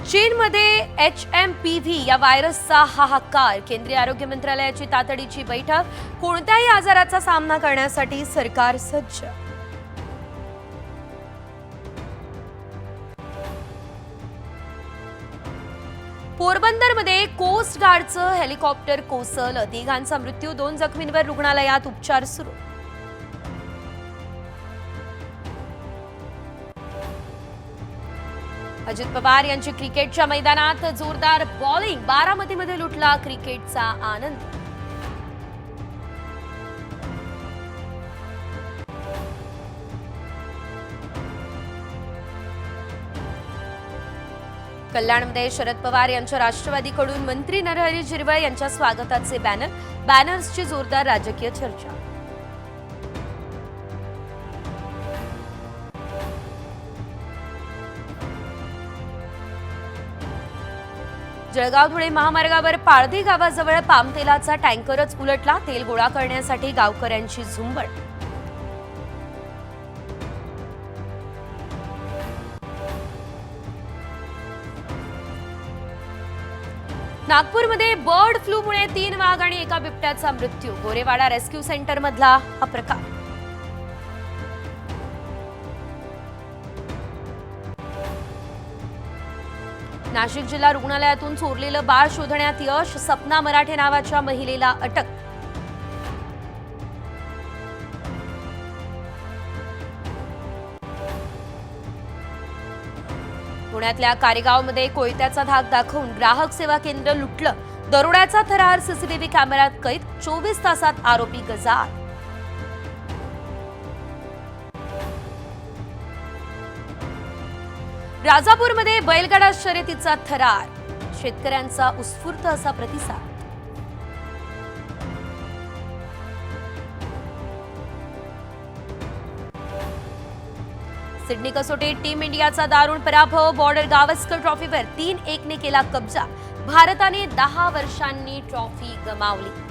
चीनमध्ये HMPV या व्हायरसचा हाहाकार. केंद्रीय आरोग्य मंत्रालयाची तातडीची बैठक. कोणत्याही आजाराचा सामना करण्यासाठी सरकार सज्ज. पोरबंदरमध्ये कोस्ट गार्डचं हेलिकॉप्टर कोसळलं. तिघांचा मृत्यू, 2 जखमींवर रुग्णालयात उपचार सुरू. अजित पवार यांची क्रिकेटच्या मैदानात जोरदार बॉलिंग. बारामतीमध्ये लुटला क्रिकेटचा आनंद. कल्याणमध्ये शरद पवार यांच्या राष्ट्रवादीकडून मंत्री नरहरी झिरवळ यांच्या स्वागताचे बॅनर्सची जोरदार राजकीय चर्चा. जळगाव धुळे महामार्गावर पाळधी गावाजवळ पामतेलाचा टँकरच उलटला. तेल गोळा करण्यासाठी गावकऱ्यांची झुंबड. नागपूरमध्ये बर्ड फ्लूमुळे 3 वाघ आणि एका बिबट्याचा मृत्यू. गोरेवाडा रेस्क्यू सेंटर मधला हा प्रकार. नाशिक जिल्हा रुग्णालयातून चोरलेलं बाळ शोधण्यात यश. सपना मराठे नावाच्या महिलेला अटक. पुण्यातल्या कारेगावमध्ये कोयत्याचा धाक दाखवून ग्राहक सेवा केंद्र लुटलं. दरोड्याचा थरार सीसीटीव्ही कॅमेऱ्यात कैद. 24 तासात आरोपी गजाआड. राजापूरमध्ये बैलगाडा शर्यतीचा थरार. शेतकऱ्यांचा उत्स्फूर्त असा प्रतिसाद. सिडनी कसोटीत टीम इंडियाचा दारुण पराभव. बॉर्डर गावस्कर ट्रॉफीवर 3-1 ने केला कब्जा. भारताने 10 वर्षांनी ट्रॉफी गमावली.